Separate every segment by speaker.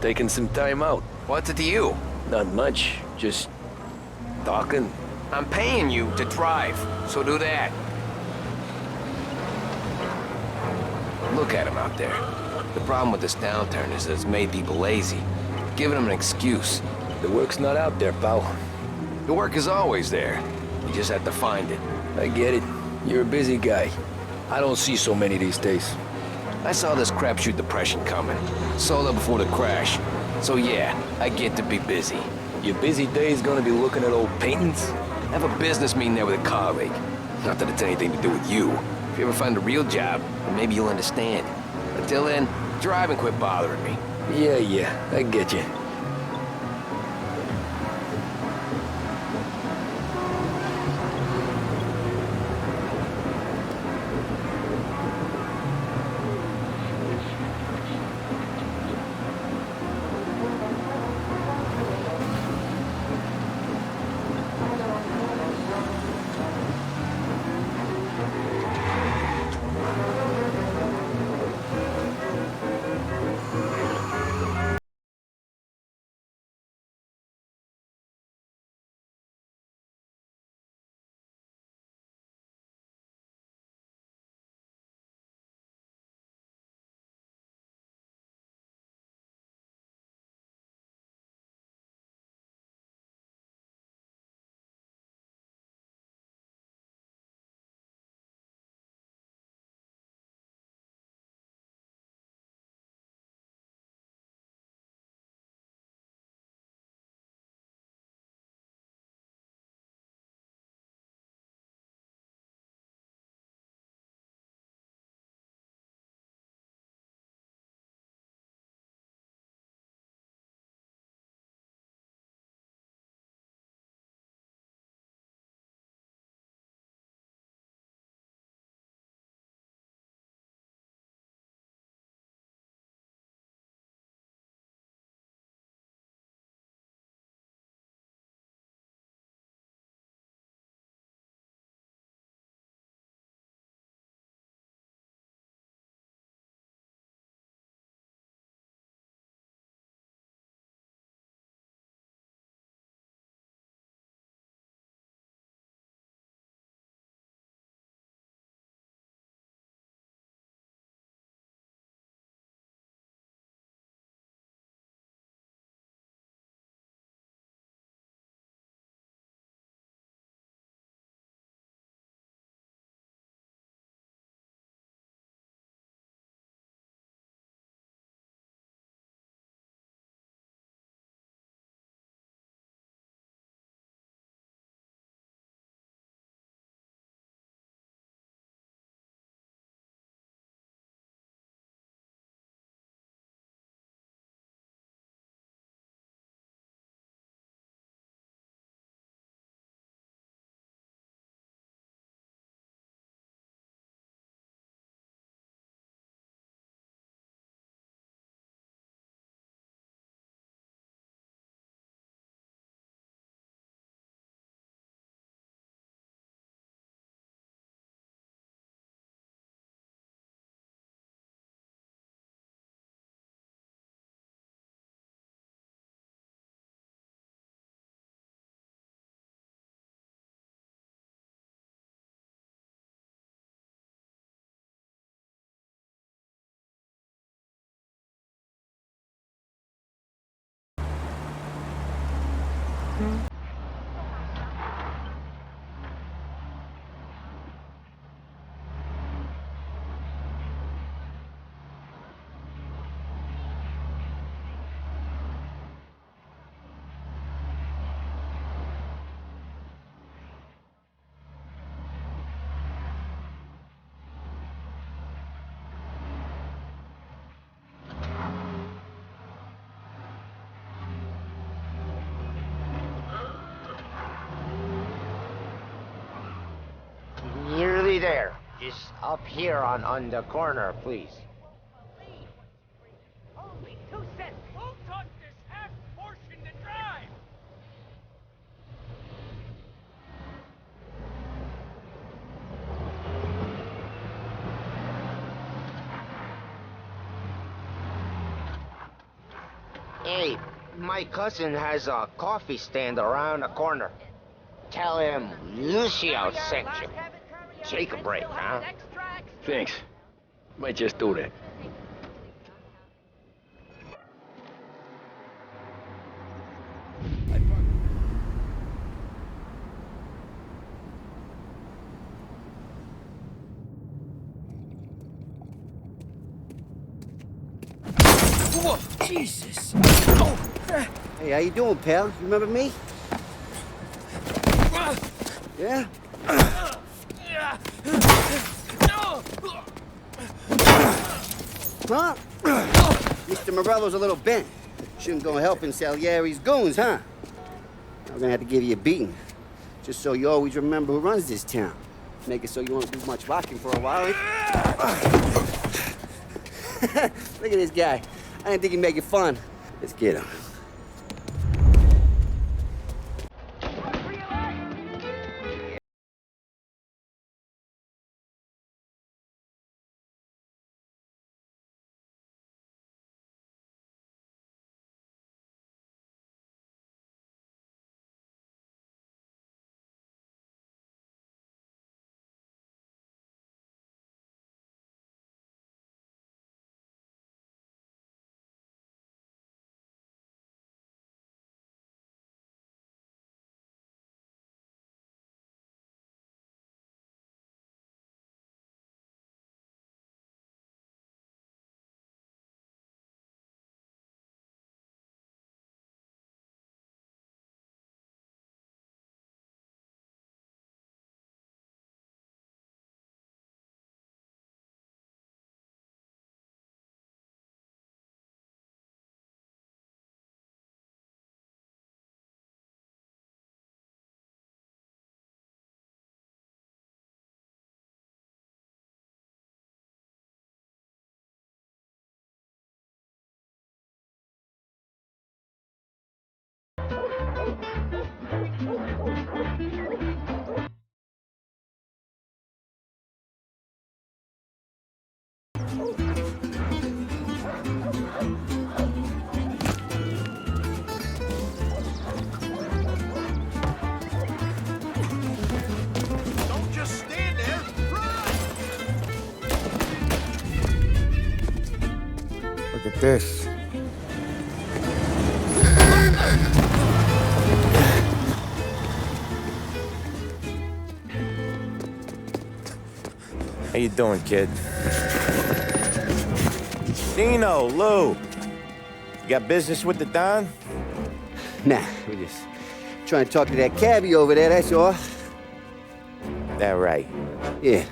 Speaker 1: Taking some time out.
Speaker 2: What's it to you?
Speaker 1: Not much. Just talking.
Speaker 2: I'm paying you to drive, so do that. Look at him out there. The problem with this downturn is that it's made people lazy, giving them an excuse.
Speaker 1: The work's not out there, pal.
Speaker 2: The work is always there. You just have to find it.
Speaker 1: I get it. You're a busy guy. I don't see so many these days.
Speaker 2: I saw this crapshoot depression coming. Sold it before the crash. So yeah, I get to be busy.
Speaker 1: Your busy day's gonna be looking at old paintings?
Speaker 2: I have a business meeting there with a colleague. Not that it's anything to do with you. If you ever find a real job, then maybe you'll understand. Until then, drive and quit bothering me.
Speaker 1: Yeah, I get you.
Speaker 3: Nearly there. Just up here on the corner, please.
Speaker 4: Only 2 cents. Who took this half portion to drive?
Speaker 3: Hey, my cousin has a coffee stand around the corner. Tell him Lucio sent you. Take a break, huh?
Speaker 1: Thanks. Might just do that.
Speaker 5: Whoa, Jesus!
Speaker 6: Hey, how you doing, pal? You remember me? Yeah? Huh? Mr. Morello's a little bent. Shouldn't go helping Salieri's goons, huh? I'm gonna have to give you a beating. Just so you always remember who runs this town. Make it so you won't do much rocking for a while. Look at this guy. I didn't think he'd make it fun. Let's get him.
Speaker 5: Don't just stand there! Run!
Speaker 7: Look at this.
Speaker 8: How you doing, kid? Dino, Lou. You got business with the Don?
Speaker 6: Nah, we're just trying to talk to that cabbie over there, that's all.
Speaker 8: That right.
Speaker 6: Yeah.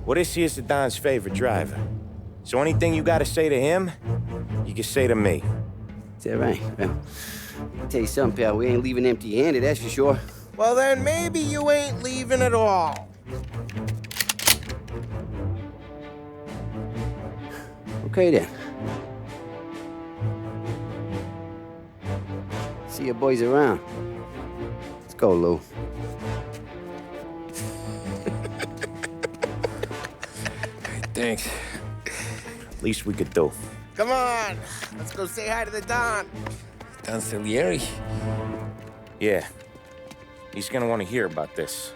Speaker 8: Well, this here's the Don's favorite driver. So anything you gotta say to him, you can say to me.
Speaker 6: Is that right? Well, I'll tell you something, pal. We ain't leaving empty-handed, that's for sure.
Speaker 7: Well, then maybe you ain't leaving at all.
Speaker 6: Okay, then. See your boys around. Let's go, Lou.
Speaker 1: Thanks.
Speaker 8: Least we could do.
Speaker 7: Come on, let's go say hi to the Don.
Speaker 1: Don Salieri?
Speaker 8: Yeah. He's gonna want to hear about this.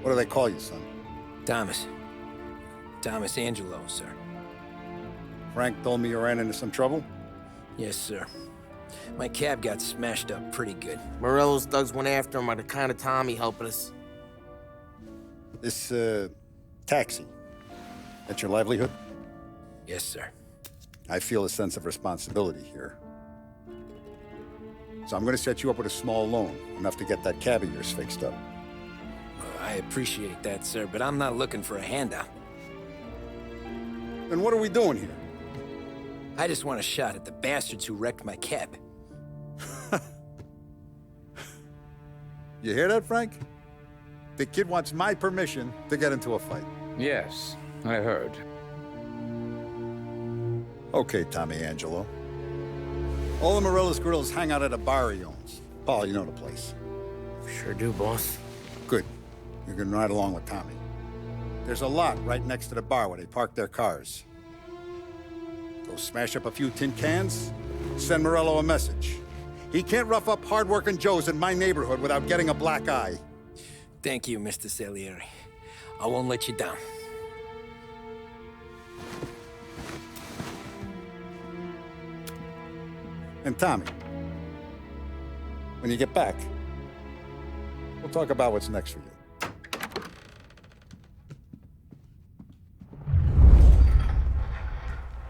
Speaker 9: What do they call you, son?
Speaker 5: Thomas. Thomas Angelo, sir.
Speaker 9: Frank told me you ran into some trouble?
Speaker 5: Yes, sir. My cab got smashed up pretty good.
Speaker 7: Morello's thugs went after him by the kind of Tommy helping us.
Speaker 9: This, taxi, that's your livelihood?
Speaker 5: Yes, sir.
Speaker 9: I feel a sense of responsibility here. So I'm gonna set you up with a small loan, enough to get that cab of yours fixed up.
Speaker 5: I appreciate that, sir, but I'm not looking for a handout.
Speaker 9: Then what are we doing here?
Speaker 5: I just want a shot at the bastards who wrecked my cab.
Speaker 9: You hear that, Frank? The kid wants my permission to get into a fight.
Speaker 1: Yes, I heard.
Speaker 9: Okay, Tommy Angelo. All the Morello's girls hang out at a bar he owns. Paul, you know the place.
Speaker 7: Sure do, boss.
Speaker 9: Good. You can ride along with Tommy. There's a lot right next to the bar where they park their cars. Go smash up a few tin cans, send Morello a message. He can't rough up hard-working Joes in my neighborhood without getting a black eye.
Speaker 5: Thank you, Mr. Salieri. I won't let you down.
Speaker 9: And Tommy, when you get back, we'll talk about what's next for you.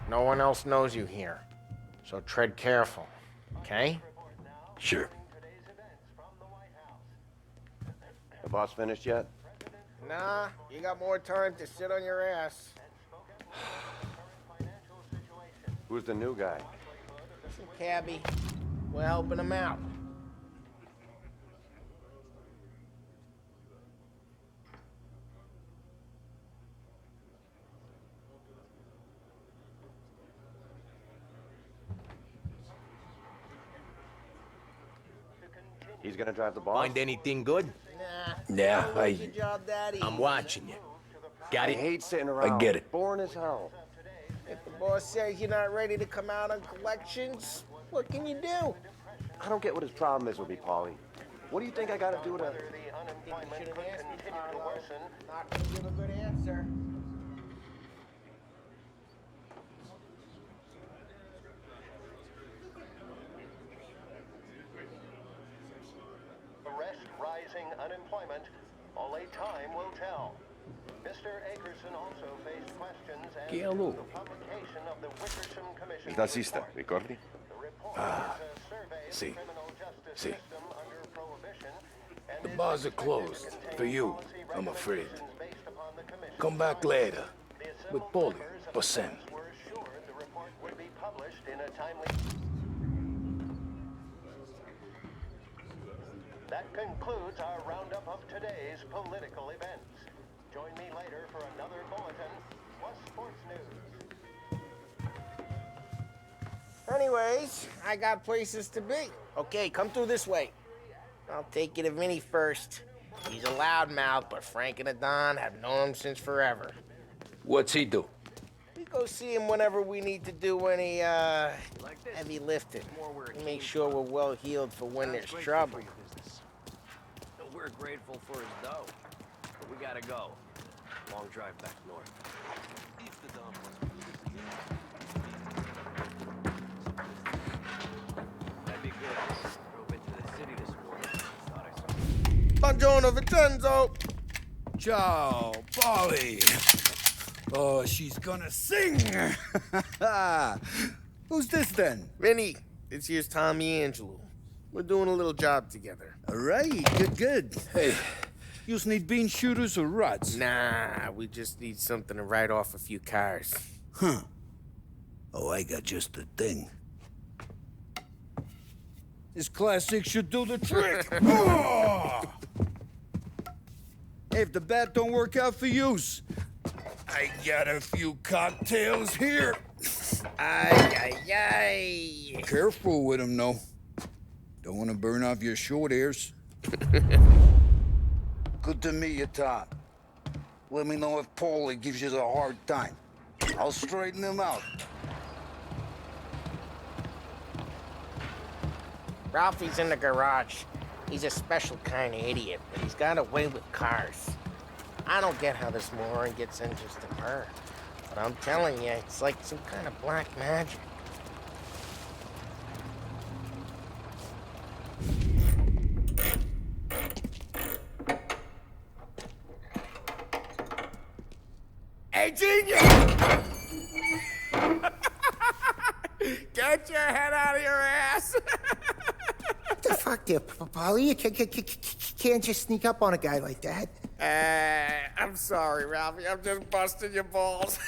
Speaker 7: No one else knows you here, so tread careful, okay?
Speaker 1: Sure.
Speaker 10: The boss finished yet?
Speaker 7: Nah, you got more time to sit on your ass.
Speaker 10: Who's the new guy?
Speaker 7: Listen, cabbie, we're helping him out.
Speaker 10: He's gonna drive the boss?
Speaker 11: Find anything good?
Speaker 7: Nah.
Speaker 1: Yeah,
Speaker 7: Good job, Daddy.
Speaker 11: I'm watching you. Got
Speaker 10: I
Speaker 11: it?
Speaker 10: hate sitting around.
Speaker 1: get it.
Speaker 10: Boring as hell.
Speaker 7: If the boss says you're not ready to come out on collections, what can you do?
Speaker 10: I don't get what his problem is with me, Paulie. What do you think I gotta do to...
Speaker 7: You should have asked me, Carlo. Not gonna give a good answer.
Speaker 12: Arrest rising unemployment. Only time will tell. Mr. Akerson also faced questions as to the publication of the Wickersham Commission
Speaker 10: Il tassista, ricordi?
Speaker 12: The report is a survey of
Speaker 1: Sì.
Speaker 12: the criminal justice
Speaker 1: Sì.
Speaker 12: system under prohibition and
Speaker 1: The
Speaker 12: is
Speaker 1: bars are
Speaker 12: expected to
Speaker 1: closed.
Speaker 12: contain
Speaker 1: For you,
Speaker 12: policy
Speaker 1: I'm afraid.
Speaker 12: recommendations based upon the commission's
Speaker 1: Come back
Speaker 12: findings.
Speaker 1: later.
Speaker 12: The
Speaker 1: With
Speaker 12: assembled
Speaker 1: Paulie,
Speaker 12: members of
Speaker 1: or
Speaker 12: the
Speaker 1: Sam.
Speaker 12: press were assured the report would be published in a timely... That concludes our roundup of today's political events. Join me later for another bulletin. What's sports news?
Speaker 7: Anyways, I got places to be. Okay, come through this way. I'll take you to Vinny first. He's a loudmouth, but Frank and the Don have known him since forever.
Speaker 1: What's he do?
Speaker 7: We go see him whenever we need to do any, heavy lifting. We make sure we're well healed for when there's trouble.
Speaker 11: We're grateful for his dough, but we gotta go. Long drive back north. That'd be good. Drove into the city this morning. Thought I saw...
Speaker 7: Buongiorno, Vincenzo!
Speaker 13: Ciao, Polly. Oh, she's gonna sing. Who's this then?
Speaker 7: Vinny, this here's Tommy Angelo. We're doing a little job together.
Speaker 13: All right, good. Hey, you need bean shooters or rods?
Speaker 7: Nah, we just need something to write off a few cars.
Speaker 13: Huh. Oh, I got just the thing. This classic should do the trick. Oh! Hey, if the bat don't work out for use, I got a few cocktails here.
Speaker 7: Ay.
Speaker 13: Careful with them, though. Don't want to burn off your short hairs. Good to meet you, Tom. Let me know if Paulie gives you the hard time. I'll straighten him out.
Speaker 7: Ralphie's in the garage. He's a special kind of idiot, but he's got a way with cars. I don't get how this moron gets in just to her. But I'm telling you, it's like some kind of black magic. Hey, genius! Get your head out of your ass!
Speaker 5: fuck you, Paulie. You can't just sneak up on a guy like that.
Speaker 7: I'm sorry, Ralphie. I'm just busting your balls.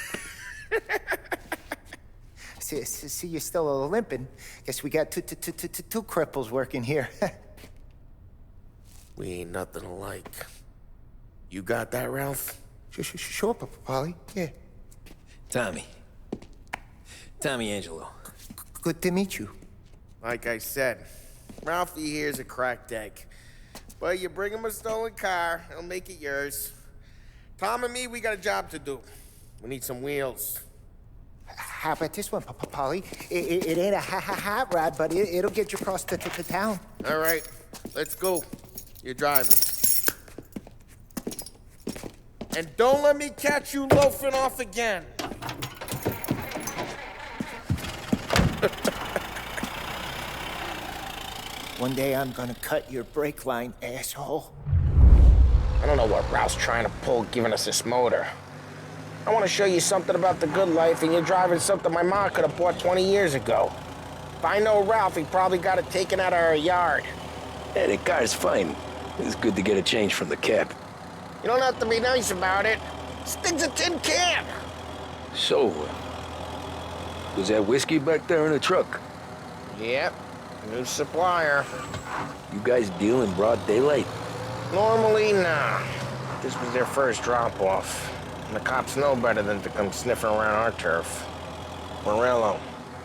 Speaker 5: See, you're still limping. Guess we got two cripples working here.
Speaker 7: We ain't nothing alike. You got that, Ralph?
Speaker 5: Sure, Paulie. Yeah. Tommy Angelo. Good to meet you.
Speaker 7: Like I said, Ralphie here's a cracked egg. But you bring him a stolen car, he'll make it yours. Tom and me, we got a job to do. We need some wheels.
Speaker 5: How about this one, Paulie? It ain't a hot rod, but it'll get you across to town.
Speaker 7: All right, let's go. You're driving. And don't let me catch you loafing off again.
Speaker 5: One day I'm gonna cut your brake line, asshole.
Speaker 7: I don't know what Ralph's trying to pull giving us this motor. I want to show you something about the good life, and you're driving something my mom could have bought 20 years ago. If I know Ralph, he probably got it taken out of our yard.
Speaker 1: Yeah, the car's fine. It's good to get a change from the cab.
Speaker 7: You don't have to be nice about it. Stig's a tin can.
Speaker 1: So, was that whiskey back there in the truck?
Speaker 7: Yep, new supplier.
Speaker 1: You guys deal in broad daylight?
Speaker 7: Normally, nah. This was their first drop-off. And the cops know better than to come sniffing around our turf. Morello,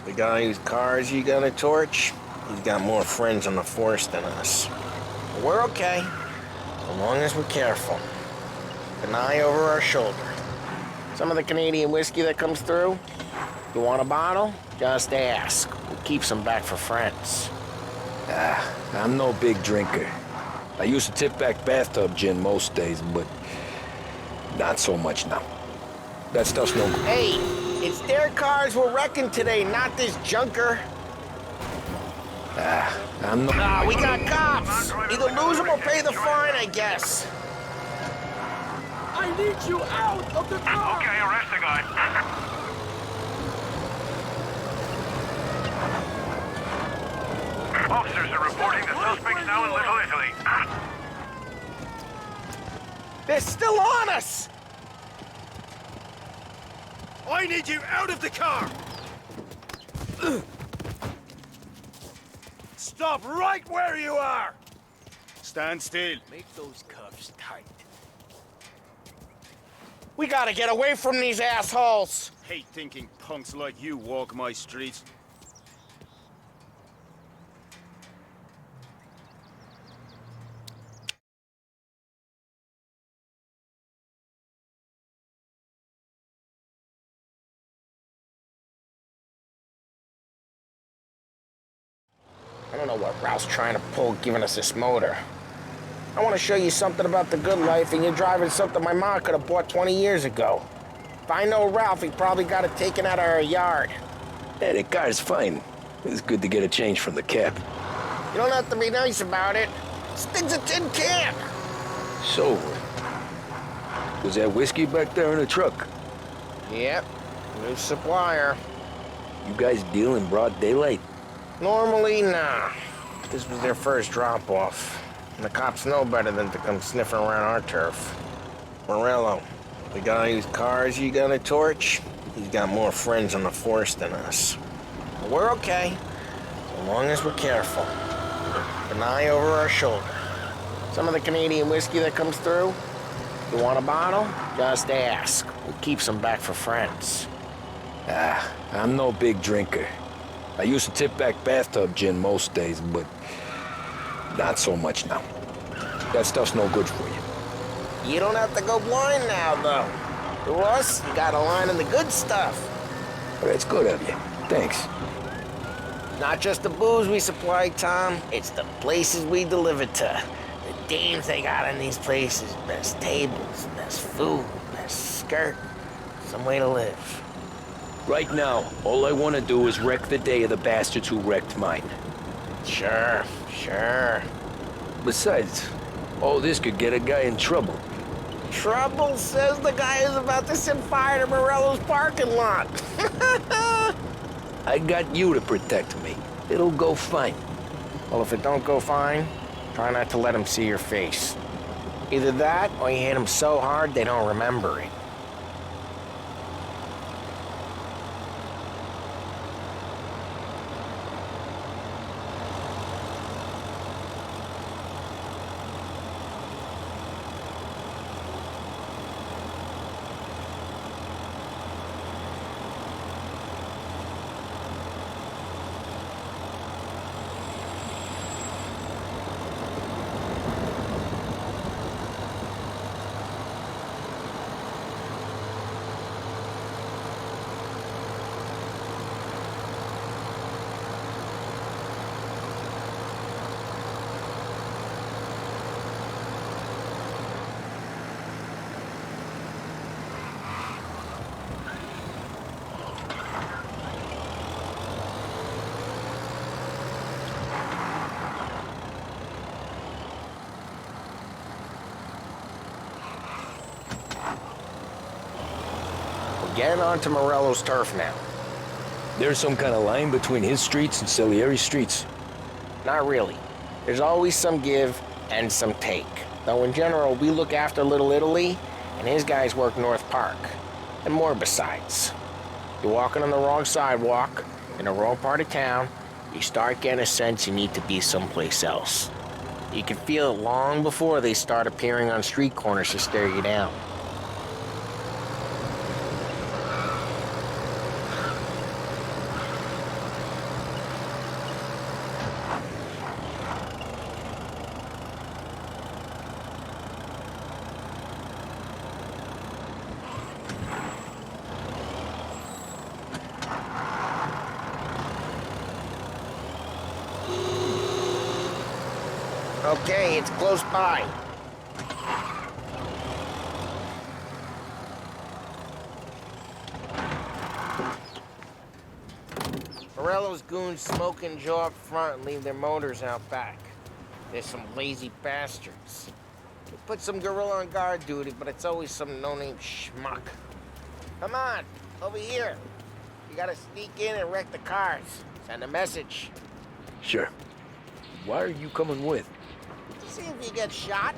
Speaker 7: the guy whose cars you got a torch, he's got more friends on the force than us. But we're okay, as long as we're careful. Keep an eye over our shoulder. Some of the Canadian whiskey that comes through, you want a bottle? Just ask. We'll keep some back for friends.
Speaker 1: I'm no big drinker. I used to tip back bathtub gin most days, but not so much now. That stuff's no good.
Speaker 7: Hey, it's their cars we're wrecking today, not this junker.
Speaker 1: I'm no...
Speaker 7: We got cops. Either lose them or pay the fine, I guess.
Speaker 4: I need you out of the car!
Speaker 12: Okay, arrest the guy. Officers are reporting the suspects now in Little Italy.
Speaker 7: They're still on us!
Speaker 4: I need you out of the car! Stop right where you are! Stand still. Make those cuffs tight.
Speaker 7: We gotta get away from these assholes!
Speaker 4: Hate thinking punks like you walk my streets.
Speaker 7: I don't know what Ralph's trying to pull giving us this motor. I want to show you something about the good life, and you're driving something my mom could have bought 20 years ago. If I know Ralph, he probably got it taken out of our yard.
Speaker 1: Yeah, the car's fine. It's good to get a change from the cab.
Speaker 7: You don't have to be nice about it. Stig's a tin can.
Speaker 1: So, was that whiskey back there in the truck?
Speaker 7: Yep, new supplier.
Speaker 1: You guys deal in broad daylight?
Speaker 7: Normally, nah. This was their first drop-off. And the cops know better than to come sniffing around our turf. Morello, the guy whose cars you got a torch, he's got more friends on the force than us. But we're okay, as long as we're careful. Keep an eye over our shoulder. Some of the Canadian whiskey that comes through, you want a bottle? Just ask. We'll keep some back for friends.
Speaker 1: I'm no big drinker. I used to tip back bathtub gin most days, but not so much now. That stuff's no good for you.
Speaker 7: You don't have to go blind now, though. To us, you got a line in the good stuff.
Speaker 1: That's good of you. Thanks.
Speaker 7: Not just the booze we supply, Tom. It's the places we deliver to. The dames they got in these places. Best tables, best food, best skirt. Some way to live.
Speaker 1: Right now, all I want to do is wreck the day of the bastards who wrecked mine.
Speaker 7: Sure.
Speaker 1: Besides, all this could get a guy in trouble.
Speaker 7: Trouble, says the guy who's about to set fire to Morello's parking lot.
Speaker 1: I got you to protect me. It'll go fine.
Speaker 7: Well, if it don't go fine, try not to let them see your face. Either that, or you hit them so hard they don't remember it. Getting onto Morello's turf now.
Speaker 1: There's some kind of line between his streets and Salieri's streets?
Speaker 7: Not really. There's always some give and some take. Though in general, we look after Little Italy, and his guys work North Park. And more besides. You're walking on the wrong sidewalk, in the wrong part of town, you start getting a sense you need to be someplace else. You can feel it long before they start appearing on street corners to stare you down. Okay, it's close by. Morello's goons smoke and jaw up front and leave their motors out back. They're some lazy bastards. We put some gorilla on guard duty, but it's always some no-name schmuck. Come on, over here. You gotta sneak in and wreck the cars. Send a message.
Speaker 1: Sure. Why are you coming with?
Speaker 7: See if you get shot.